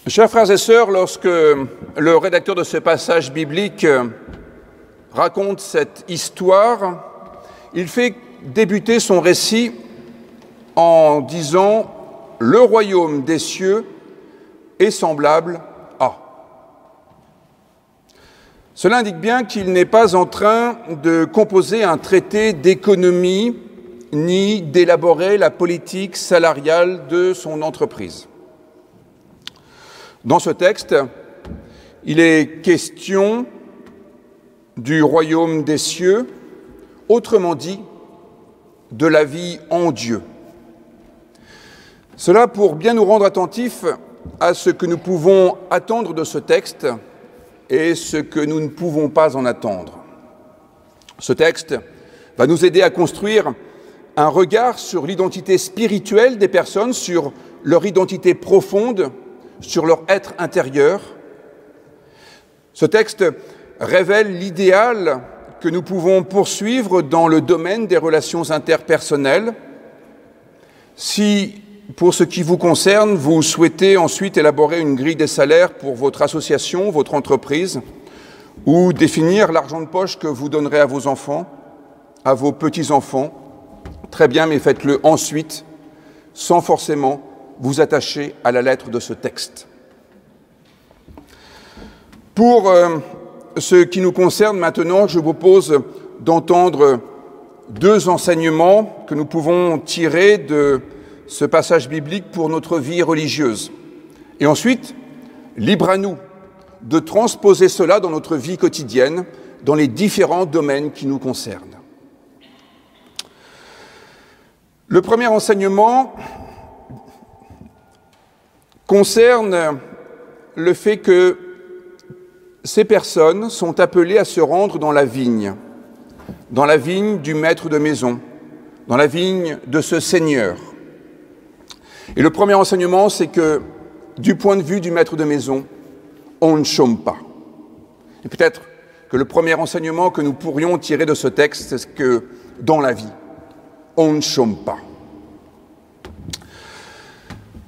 Chers frères et sœurs, lorsque le rédacteur de ce passage biblique raconte cette histoire, il fait débuter son récit en disant « Le royaume des cieux est semblable à ». Cela indique bien qu'il n'est pas en train de composer un traité d'économie ni d'élaborer la politique salariale de son entreprise. Dans ce texte, il est question du royaume des cieux, autrement dit, de la vie en Dieu. Cela pour bien nous rendre attentifs à ce que nous pouvons attendre de ce texte et ce que nous ne pouvons pas en attendre. Ce texte va nous aider à construire un regard sur l'identité spirituelle des personnes, sur leur identité profonde, sur leur être intérieur. Ce texte révèle l'idéal que nous pouvons poursuivre dans le domaine des relations interpersonnelles. Si, pour ce qui vous concerne, vous souhaitez ensuite élaborer une grille des salaires pour votre association, votre entreprise, ou définir l'argent de poche que vous donnerez à vos enfants, à vos petits-enfants, très bien, mais faites-le ensuite, sans forcément vous attacher à la lettre de ce texte. Pour ce qui nous concerne maintenant, je vous propose d'entendre deux enseignements que nous pouvons tirer de ce passage biblique pour notre vie religieuse. Et ensuite, libre à nous de transposer cela dans notre vie quotidienne, dans les différents domaines qui nous concernent. Le premier enseignement concerne le fait que ces personnes sont appelées à se rendre dans la vigne du maître de maison, dans la vigne de ce Seigneur. Et le premier enseignement, c'est que, du point de vue du maître de maison, on ne chôme pas. Et peut-être que le premier enseignement que nous pourrions tirer de ce texte, c'est que, dans la vie, on ne chôme pas.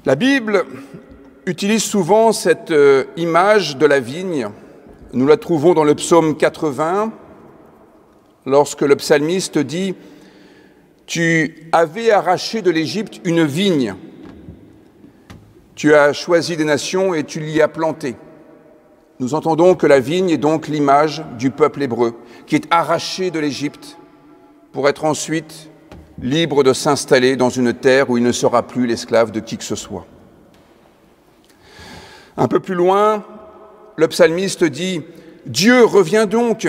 La Bible utilise souvent cette image de la vigne. Nous la trouvons dans le psaume 80, lorsque le psalmiste dit « Tu avais arraché de l'Égypte une vigne, tu as choisi des nations et tu l'y as plantée. » Nous entendons que la vigne est donc l'image du peuple hébreu, qui est arraché de l'Égypte pour être ensuite libre de s'installer dans une terre où il ne sera plus l'esclave de qui que ce soit. Un peu plus loin, le psalmiste dit « Dieu, reviens donc,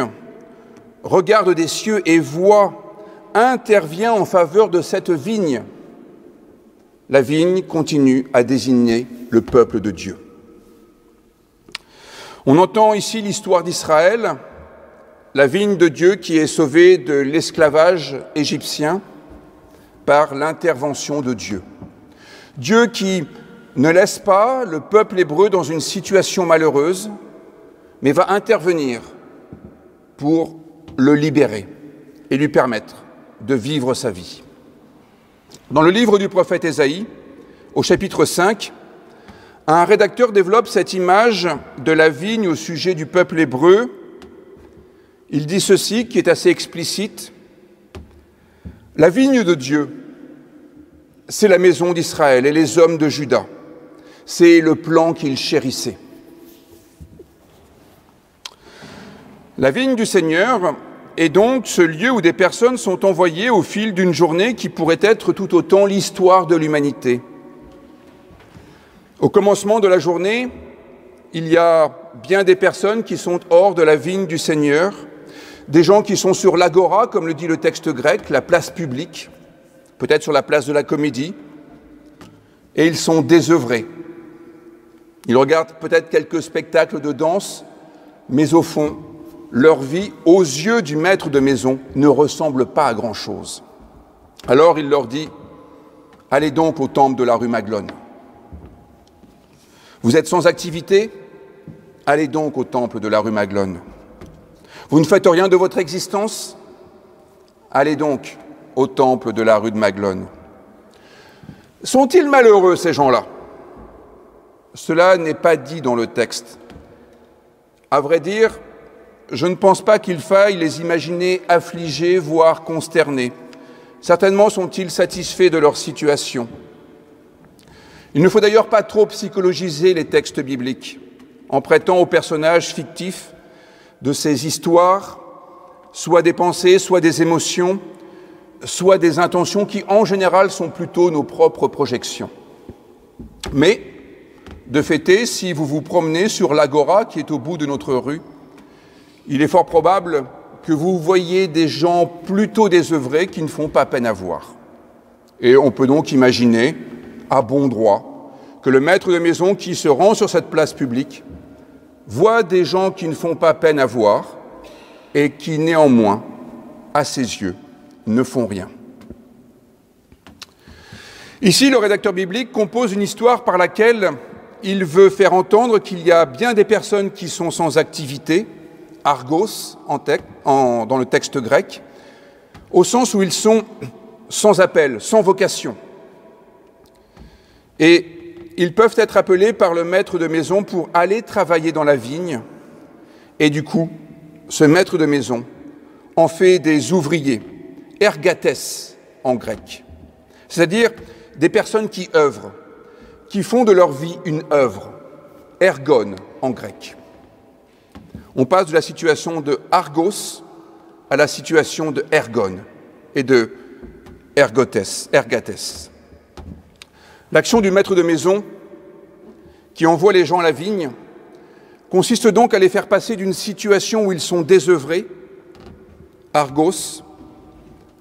regarde des cieux et vois, interviens en faveur de cette vigne. » La vigne continue à désigner le peuple de Dieu. On entend ici l'histoire d'Israël, la vigne de Dieu qui est sauvée de l'esclavage égyptien par l'intervention de Dieu. Dieu qui ne laisse pas le peuple hébreu dans une situation malheureuse, mais va intervenir pour le libérer et lui permettre de vivre sa vie. Dans le livre du prophète Ésaïe, au chapitre 5, un rédacteur développe cette image de la vigne au sujet du peuple hébreu. Il dit ceci, qui est assez explicite. « La vigne de Dieu, c'est la maison d'Israël et les hommes de Juda. C'est le plan qu'il chérissait. » La vigne du Seigneur est donc ce lieu où des personnes sont envoyées au fil d'une journée qui pourrait être tout autant l'histoire de l'humanité. Au commencement de la journée, il y a bien des personnes qui sont hors de la vigne du Seigneur, des gens qui sont sur l'agora, comme le dit le texte grec, la place publique, peut-être sur la place de la Comédie, et ils sont désœuvrés. Ils regardent peut-être quelques spectacles de danse, mais au fond, leur vie, aux yeux du maître de maison, ne ressemble pas à grand-chose. Alors il leur dit « Allez donc au temple de la rue Maglone. Vous êtes sans activité? Allez donc au temple de la rue Maglone. Vous ne faites rien de votre existence? Allez donc au temple de la rue de Maglone. » Sont-ils malheureux, ces gens-là? cela n'est pas dit dans le texte. À vrai dire, je ne pense pas qu'il faille les imaginer affligés, voire consternés. Certainement sont-ils satisfaits de leur situation. Il ne faut d'ailleurs pas trop psychologiser les textes bibliques en prêtant aux personnages fictifs de ces histoires soit des pensées, soit des émotions, soit des intentions qui, en général, sont plutôt nos propres projections. Mais, de fait, si vous vous promenez sur l'agora qui est au bout de notre rue, il est fort probable que vous voyez des gens plutôt désœuvrés qui ne font pas peine à voir. Et on peut donc imaginer, à bon droit, que le maître de maison qui se rend sur cette place publique voit des gens qui ne font pas peine à voir et qui, néanmoins, à ses yeux, ne font rien. Ici, le rédacteur biblique compose une histoire par laquelle il veut faire entendre qu'il y a bien des personnes qui sont sans activité, argos dans le texte grec, au sens où ils sont sans appel, sans vocation. Et ils peuvent être appelés par le maître de maison pour aller travailler dans la vigne, et du coup, ce maître de maison en fait des ouvriers, ergates en grec, c'est-à-dire des personnes qui œuvrent, qui font de leur vie une œuvre, ergon en grec. On passe de la situation de argos à la situation de ergon et de ergates. L'action du maître de maison qui envoie les gens à la vigne consiste donc à les faire passer d'une situation où ils sont désœuvrés, argos,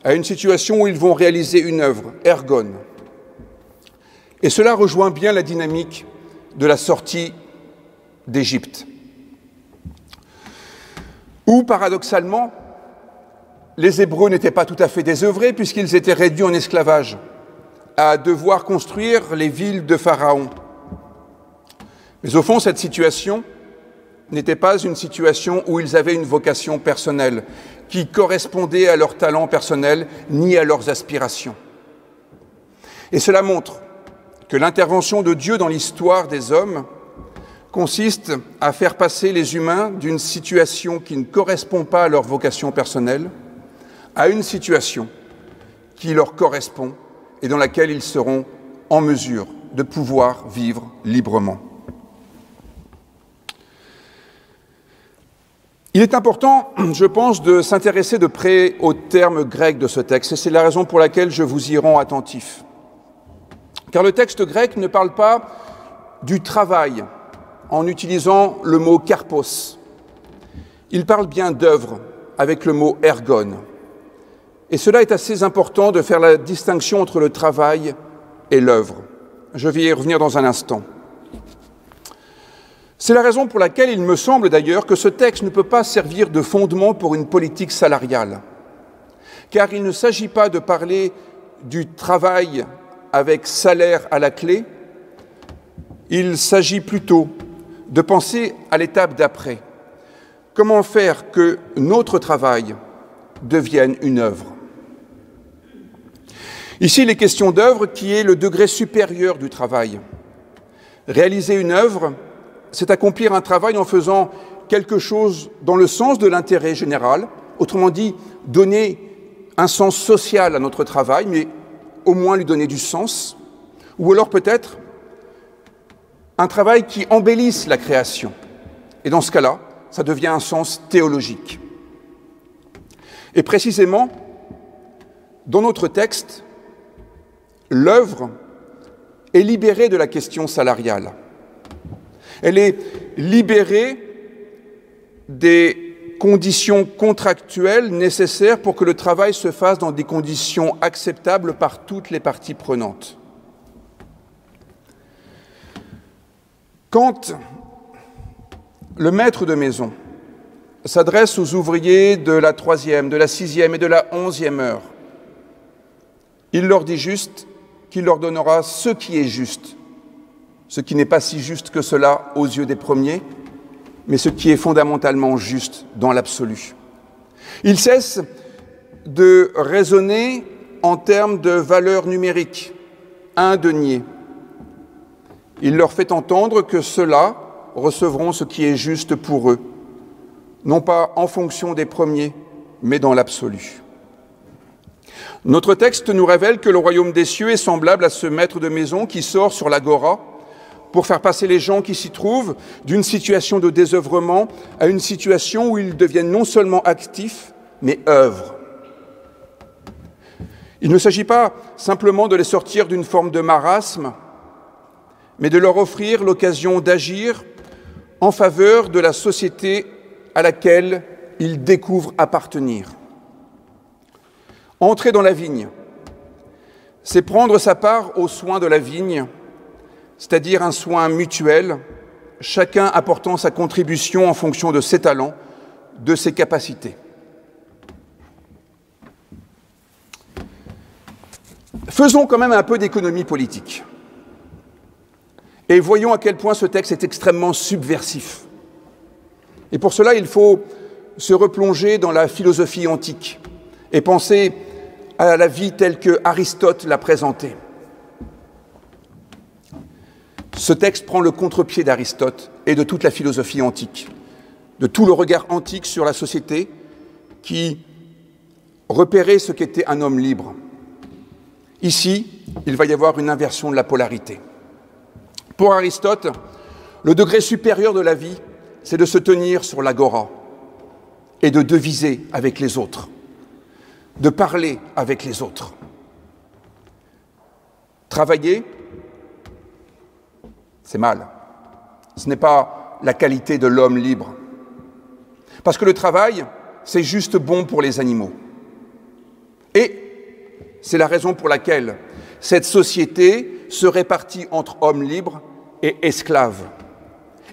à une situation où ils vont réaliser une œuvre, ergon. Et cela rejoint bien la dynamique de la sortie d'Égypte, où, paradoxalement, les Hébreux n'étaient pas tout à fait désœuvrés puisqu'ils étaient réduits en esclavage, à devoir construire les villes de Pharaon. Mais au fond, cette situation n'était pas une situation où ils avaient une vocation personnelle, qui correspondait à leurs talents personnels ni à leurs aspirations. Et cela montre que l'intervention de Dieu dans l'histoire des hommes consiste à faire passer les humains d'une situation qui ne correspond pas à leur vocation personnelle à une situation qui leur correspond et dans laquelle ils seront en mesure de pouvoir vivre librement. Il est important, je pense, de s'intéresser de près aux termes grecs de ce texte, et c'est la raison pour laquelle je vous y rends attentif. Car le texte grec ne parle pas du travail en utilisant le mot karpos. Il parle bien d'œuvre avec le mot ergon. Et cela est assez important de faire la distinction entre le travail et l'œuvre. Je vais y revenir dans un instant. C'est la raison pour laquelle il me semble d'ailleurs que ce texte ne peut pas servir de fondement pour une politique salariale, car il ne s'agit pas de parler du travail avec salaire à la clé, il s'agit plutôt de penser à l'étape d'après. Comment faire que notre travail devienne une œuvre? Ici, il est question d'œuvre qui est le degré supérieur du travail. Réaliser une œuvre, c'est accomplir un travail en faisant quelque chose dans le sens de l'intérêt général, autrement dit, donner un sens social à notre travail, mais au moins lui donner du sens, ou alors peut-être un travail qui embellisse la création. Et dans ce cas-là, ça devient un sens théologique. Et précisément, dans notre texte, l'œuvre est libérée de la question salariale. Elle est libérée des conditions contractuelles nécessaires pour que le travail se fasse dans des conditions acceptables par toutes les parties prenantes. Quand le maître de maison s'adresse aux ouvriers de la 3e, de la 6e et de la 11e heure, il leur dit juste qu'il leur donnera ce qui est juste, ce qui n'est pas si juste que cela aux yeux des premiers, mais ce qui est fondamentalement juste dans l'absolu. Il cesse de raisonner en termes de valeur numérique, un denier. il leur fait entendre que ceux-là recevront ce qui est juste pour eux, non pas en fonction des premiers, mais dans l'absolu. Notre texte nous révèle que le royaume des cieux est semblable à ce maître de maison qui sort sur l'agora pour faire passer les gens qui s'y trouvent d'une situation de désœuvrement à une situation où ils deviennent non seulement actifs, mais œuvrent. Il ne s'agit pas simplement de les sortir d'une forme de marasme, mais de leur offrir l'occasion d'agir en faveur de la société à laquelle ils découvrent appartenir. Entrer dans la vigne, c'est prendre sa part aux soins de la vigne, c'est-à-dire un soin mutuel, chacun apportant sa contribution en fonction de ses talents, de ses capacités. Faisons quand même un peu d'économie politique. Et voyons à quel point ce texte est extrêmement subversif. Et pour cela, il faut se replonger dans la philosophie antique et penser à la vie telle que Aristote l'a présentée. Ce texte prend le contre-pied d'Aristote et de toute la philosophie antique, de tout le regard antique sur la société qui repérait ce qu'était un homme libre. Ici, il va y avoir une inversion de la polarité. Pour Aristote, le degré supérieur de la vie, c'est de se tenir sur l'agora et de deviser avec les autres, de parler avec les autres. Travailler, c'est mal. Ce n'est pas la qualité de l'homme libre. Parce que le travail, c'est juste bon pour les animaux. Et c'est la raison pour laquelle cette société se répartit entre hommes libres et esclaves.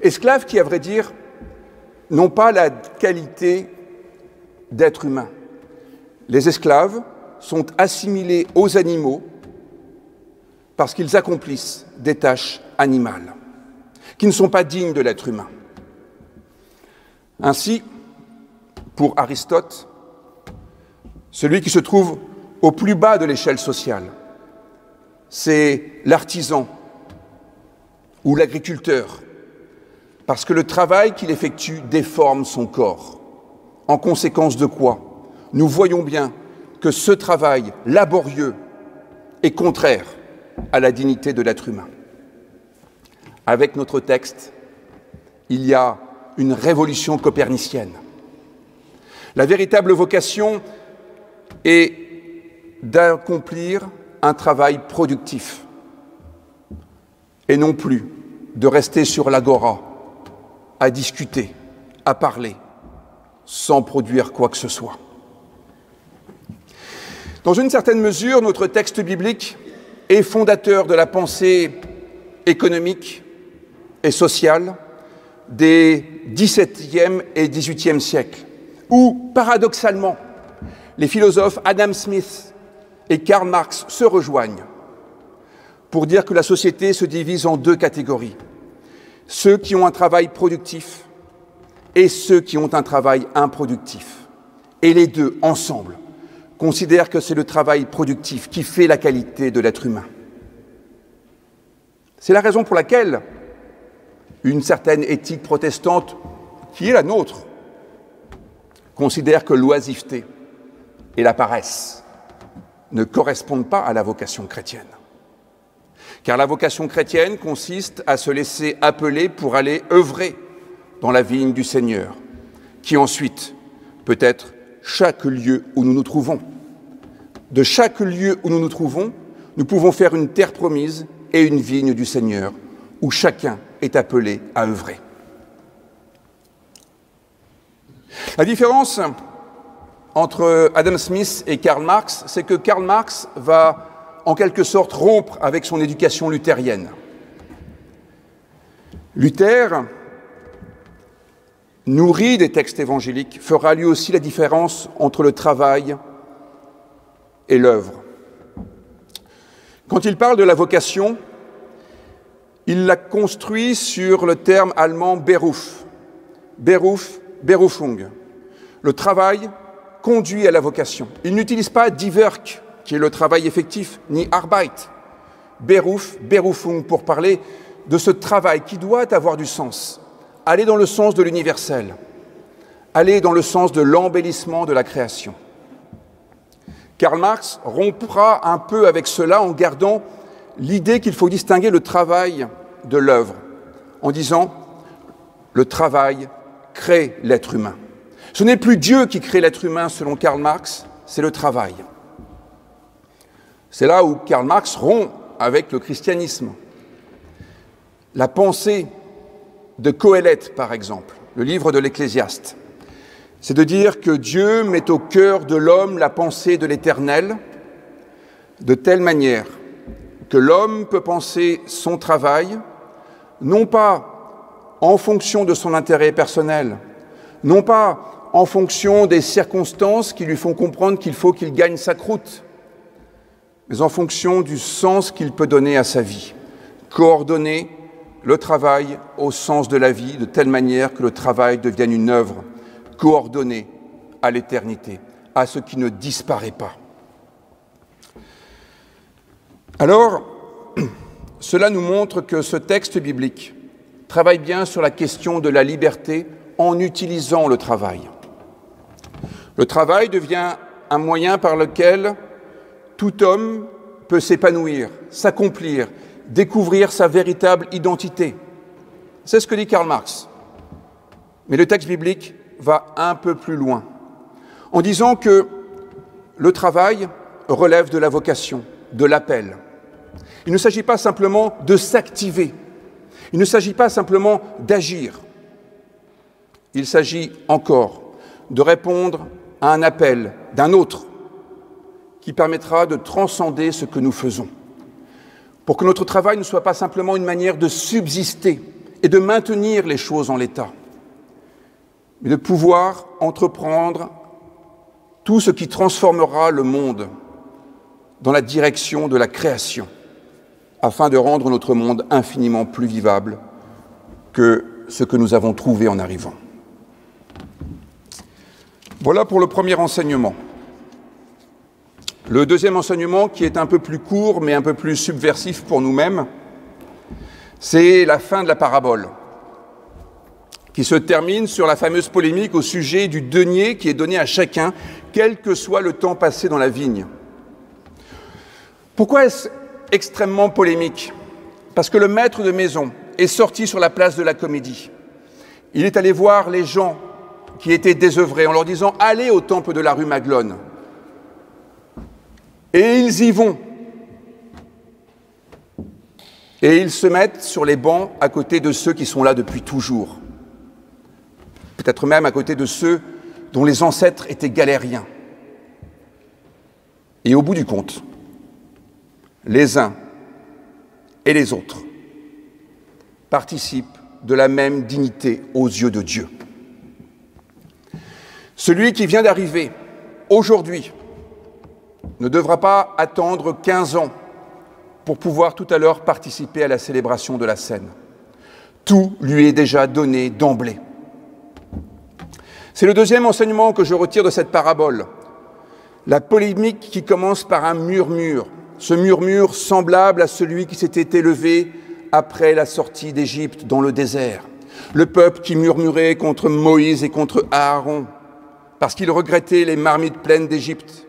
Esclaves qui, à vrai dire, n'ont pas la qualité d'être humain. Les esclaves sont assimilés aux animaux parce qu'ils accomplissent des tâches animales, qui ne sont pas dignes de l'être humain. Ainsi, pour Aristote, celui qui se trouve au plus bas de l'échelle sociale, c'est l'artisan ou l'agriculteur, parce que le travail qu'il effectue déforme son corps. En conséquence de quoi, nous voyons bien que ce travail laborieux est contraire à la dignité de l'être humain. Avec notre texte, il y a une révolution copernicienne. La véritable vocation est d'accomplir un travail productif et non plus de rester sur l'agora à discuter, à parler, sans produire quoi que ce soit. Dans une certaine mesure, notre texte biblique est fondateur de la pensée économique et sociale des XVIIe et XVIIIe siècles, où, paradoxalement, les philosophes Adam Smith et Karl Marx se rejoignent pour dire que la société se divise en deux catégories. Ceux qui ont un travail productif et ceux qui ont un travail improductif. Et les deux, ensemble, considèrent que c'est le travail productif qui fait la qualité de l'être humain. C'est la raison pour laquelle une certaine éthique protestante, qui est la nôtre, considère que l'oisiveté et la paresse ne correspondent pas à la vocation chrétienne. Car la vocation chrétienne consiste à se laisser appeler pour aller œuvrer dans la vigne du Seigneur, qui ensuite peut être chaque lieu où nous nous trouvons. De chaque lieu où nous nous trouvons, nous pouvons faire une terre promise et une vigne du Seigneur, où chacun est appelé à œuvrer. La différence entre Adam Smith et Karl Marx, c'est que Karl Marx va en quelque sorte rompre avec son éducation luthérienne. Luther, nourri des textes évangéliques, fera lui aussi la différence entre le travail et l'œuvre. Quand il parle de la vocation, il la construit sur le terme allemand Beruf, Berufung. Le travail conduit à la vocation. Il n'utilise pas die Werk, qui est le travail effectif, ni Arbeit. Berufung, pour parler de ce travail qui doit avoir du sens, aller dans le sens de l'universel, aller dans le sens de l'embellissement de la création. Karl Marx rompra un peu avec cela en gardant l'idée qu'il faut distinguer le travail de l'œuvre, en disant « le travail crée l'être humain ». Ce n'est plus Dieu qui crée l'être humain selon Karl Marx, c'est le travail. C'est là où Karl Marx rompt avec le christianisme. La pensée de Qoéleth, par exemple, le livre de l'Ecclésiaste, c'est de dire que Dieu met au cœur de l'homme la pensée de l'Éternel, de telle manière que l'homme peut penser son travail, non pas en fonction de son intérêt personnel, non pas en fonction des circonstances qui lui font comprendre qu'il faut qu'il gagne sa croûte, mais en fonction du sens qu'il peut donner à sa vie, coordonner le travail au sens de la vie, de telle manière que le travail devienne une œuvre coordonnée à l'éternité, à ce qui ne disparaît pas. Alors, cela nous montre que ce texte biblique travaille bien sur la question de la liberté en utilisant le travail. Le travail devient un moyen par lequel tout homme peut s'épanouir, s'accomplir, découvrir sa véritable identité. C'est ce que dit Karl Marx. Mais le texte biblique va un peu plus loin, en disant que le travail relève de la vocation, de l'appel. Il ne s'agit pas simplement de s'activer, il ne s'agit pas simplement d'agir. Il s'agit encore de répondre à un appel d'un autre qui permettra de transcender ce que nous faisons, pour que notre travail ne soit pas simplement une manière de subsister et de maintenir les choses en l'état, mais de pouvoir entreprendre tout ce qui transformera le monde dans la direction de la création, afin de rendre notre monde infiniment plus vivable que ce que nous avons trouvé en arrivant. Voilà pour le premier enseignement. Le deuxième enseignement, qui est un peu plus court, mais un peu plus subversif pour nous-mêmes, c'est la fin de la parabole, qui se termine sur la fameuse polémique au sujet du denier qui est donné à chacun, quel que soit le temps passé dans la vigne. Pourquoi est-ce extrêmement polémique? Parce que le maître de maison est sorti sur la place de la Comédie. Il est allé voir les gens qui étaient désœuvrés en leur disant « Allez au temple de la rue Maglone ». Et ils y vont. Et ils se mettent sur les bancs à côté de ceux qui sont là depuis toujours. Peut-être même à côté de ceux dont les ancêtres étaient galériens. Et au bout du compte, les uns et les autres participent de la même dignité aux yeux de Dieu. Celui qui vient d'arriver aujourd'hui ne devra pas attendre 15 ans pour pouvoir tout à l'heure participer à la célébration de la scène. Tout lui est déjà donné d'emblée. C'est le deuxième enseignement que je retire de cette parabole. La polémique qui commence par un murmure, ce murmure semblable à celui qui s'était élevé après la sortie d'Égypte dans le désert. Le peuple qui murmurait contre Moïse et contre Aaron, parce qu'il regrettait les marmites pleines d'Égypte.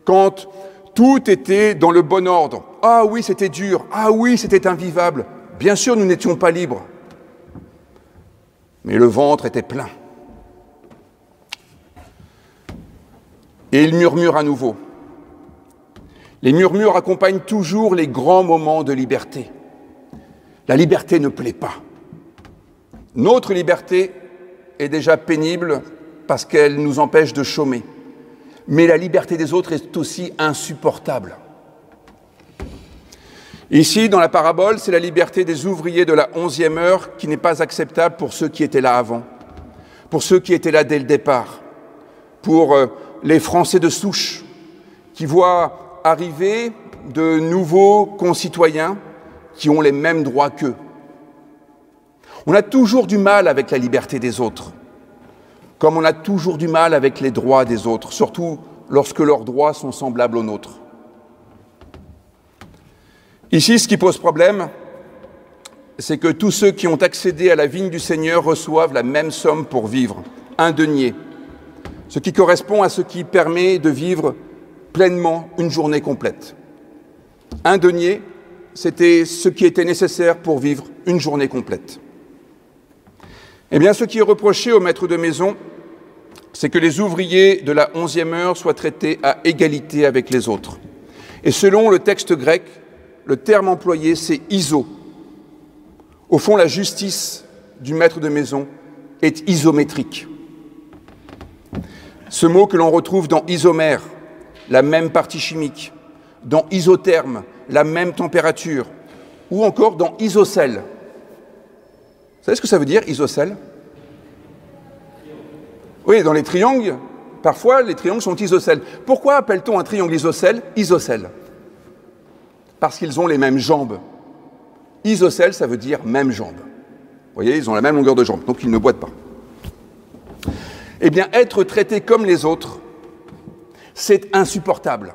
Quand tout était dans le bon ordre. Ah oui, c'était dur. Ah oui, c'était invivable. Bien sûr, nous n'étions pas libres. Mais le ventre était plein. Et il murmure à nouveau. Les murmures accompagnent toujours les grands moments de liberté. La liberté ne plaît pas. Notre liberté est déjà pénible parce qu'elle nous empêche de chômer. Mais la liberté des autres est aussi insupportable. Ici, dans la parabole, c'est la liberté des ouvriers de la 11e heure qui n'est pas acceptable pour ceux qui étaient là avant, pour ceux qui étaient là dès le départ, pour les Français de souche qui voient arriver de nouveaux concitoyens qui ont les mêmes droits qu'eux. On a toujours du mal avec la liberté des autres, comme on a toujours du mal avec les droits des autres, surtout lorsque leurs droits sont semblables aux nôtres. Ici, ce qui pose problème, c'est que tous ceux qui ont accédé à la vigne du Seigneur reçoivent la même somme pour vivre, 1 denier, ce qui correspond à ce qui permet de vivre pleinement une journée complète. 1 denier, c'était ce qui était nécessaire pour vivre une journée complète. Eh bien, ce qui est reproché au maître de maison, c'est que les ouvriers de la 11e heure soient traités à égalité avec les autres. Et selon le texte grec, le terme employé, c'est iso. Au fond, la justice du maître de maison est isométrique. Ce mot que l'on retrouve dans isomère, la même partie chimique, dans isotherme, la même température, ou encore dans isocèle. Vous savez ce que ça veut dire, isocèle? Oui, dans les triangles, parfois les triangles sont isocèles. Pourquoi appelle-t-on un triangle isocèle isocèle? Parce qu'ils ont les mêmes jambes. Isocèle, ça veut dire même jambe. Vous voyez, ils ont la même longueur de jambe, donc ils ne boitent pas. Eh bien, être traité comme les autres, c'est insupportable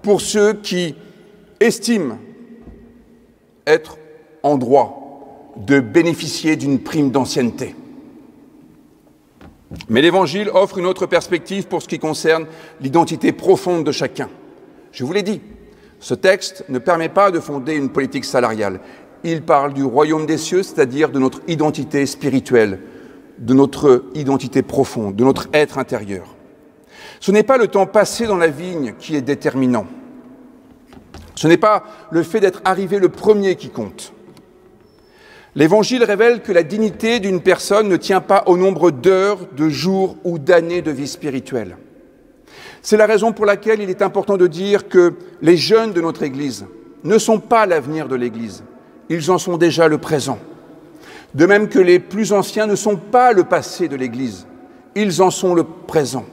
pour ceux qui estiment être en droit de bénéficier d'une prime d'ancienneté. Mais l'Évangile offre une autre perspective pour ce qui concerne l'identité profonde de chacun. Je vous l'ai dit, ce texte ne permet pas de fonder une politique salariale. Il parle du royaume des cieux, c'est-à-dire de notre identité spirituelle, de notre identité profonde, de notre être intérieur. Ce n'est pas le temps passé dans la vigne qui est déterminant. Ce n'est pas le fait d'être arrivé le premier qui compte. L'Évangile révèle que la dignité d'une personne ne tient pas au nombre d'heures, de jours ou d'années de vie spirituelle. C'est la raison pour laquelle il est important de dire que les jeunes de notre Église ne sont pas l'avenir de l'Église, ils en sont déjà le présent. De même que les plus anciens ne sont pas le passé de l'Église, ils en sont le présent.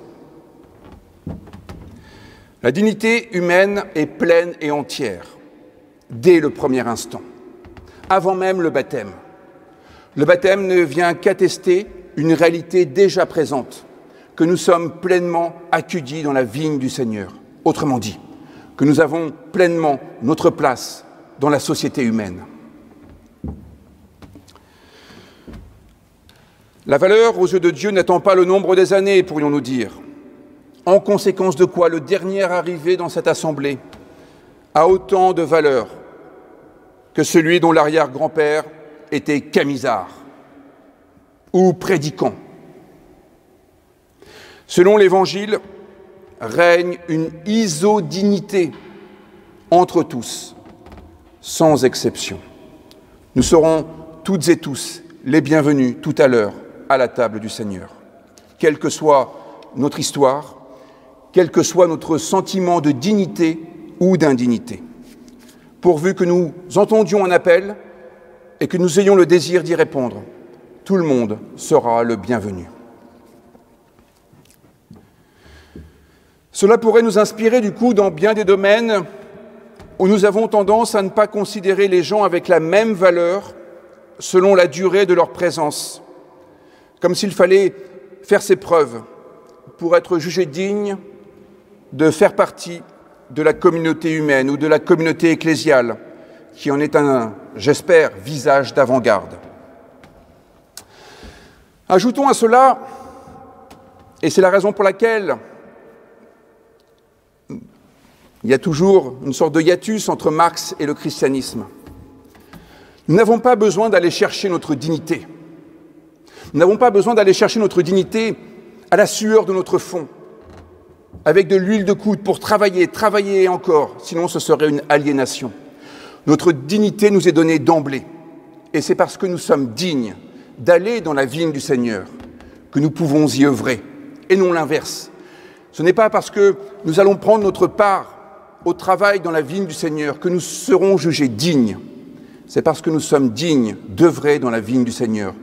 La dignité humaine est pleine et entière, dès le premier instant, avant même le baptême. Le baptême ne vient qu'attester une réalité déjà présente, que nous sommes pleinement accueillis dans la vigne du Seigneur. Autrement dit, que nous avons pleinement notre place dans la société humaine. La valeur aux yeux de Dieu n'attend pas le nombre des années, pourrions-nous dire. En conséquence de quoi le dernier arrivé dans cette assemblée a autant de valeur que celui dont l'arrière-grand-père était camisard ou prédicant. Selon l'Évangile, règne une isodignité entre tous, sans exception. Nous serons toutes et tous les bienvenus tout à l'heure à la table du Seigneur. Quelle que soit notre histoire, quel que soit notre sentiment de dignité ou d'indignité, pourvu que nous entendions un appel et que nous ayons le désir d'y répondre, tout le monde sera le bienvenu. Cela pourrait nous inspirer du coup dans bien des domaines où nous avons tendance à ne pas considérer les gens avec la même valeur selon la durée de leur présence, comme s'il fallait faire ses preuves pour être jugé digne de faire partie de la communauté humaine ou de la communauté ecclésiale, qui en est un, j'espère, visage d'avant-garde. Ajoutons à cela, et c'est la raison pour laquelle il y a toujours une sorte de hiatus entre Marx et le christianisme. Nous n'avons pas besoin d'aller chercher notre dignité. Nous n'avons pas besoin d'aller chercher notre dignité à la sueur de notre front, avec de l'huile de coude pour travailler et encore, sinon ce serait une aliénation. Notre dignité nous est donnée d'emblée, et c'est parce que nous sommes dignes d'aller dans la vigne du Seigneur que nous pouvons y œuvrer, et non l'inverse. Ce n'est pas parce que nous allons prendre notre part au travail dans la vigne du Seigneur que nous serons jugés dignes. C'est parce que nous sommes dignes d'œuvrer dans la vigne du Seigneur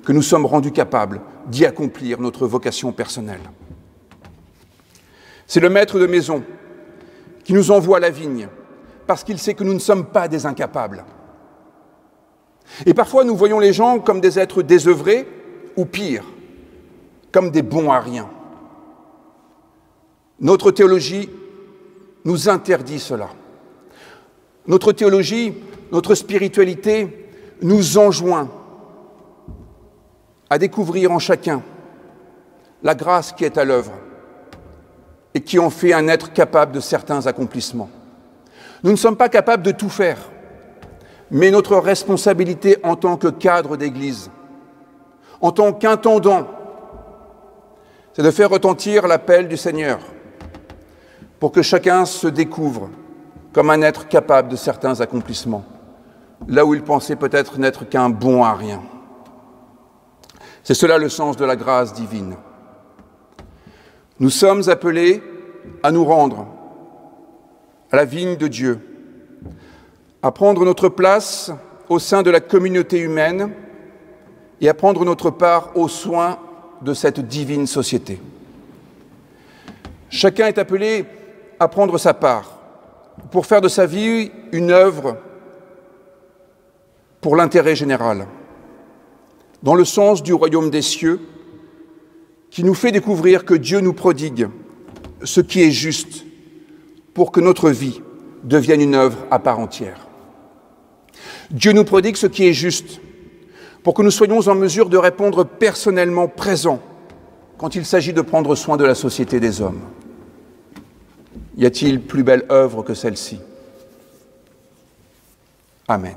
que nous sommes rendus capables d'y accomplir notre vocation personnelle. C'est le maître de maison qui nous envoie à la vigne parce qu'il sait que nous ne sommes pas des incapables. Et parfois, nous voyons les gens comme des êtres désœuvrés ou pire, comme des bons à rien. Notre théologie nous interdit cela. Notre théologie, notre spiritualité nous enjoint à découvrir en chacun la grâce qui est à l'œuvre et qui en fait un être capable de certains accomplissements. Nous ne sommes pas capables de tout faire, mais notre responsabilité en tant que cadre d'Église, en tant qu'intendant, c'est de faire retentir l'appel du Seigneur pour que chacun se découvre comme un être capable de certains accomplissements, là où il pensait peut-être n'être qu'un bon à rien. C'est cela le sens de la grâce divine. Nous sommes appelés à nous rendre à la vigne de Dieu, à prendre notre place au sein de la communauté humaine et à prendre notre part aux soins de cette divine société. Chacun est appelé à prendre sa part pour faire de sa vie une œuvre pour l'intérêt général, dans le sens du royaume des cieux, qui nous fait découvrir que Dieu nous prodigue ce qui est juste pour que notre vie devienne une œuvre à part entière. Dieu nous prodigue ce qui est juste pour que nous soyons en mesure de répondre personnellement présents quand il s'agit de prendre soin de la société des hommes. Y a-t-il plus belle œuvre que celle-ci? Amen.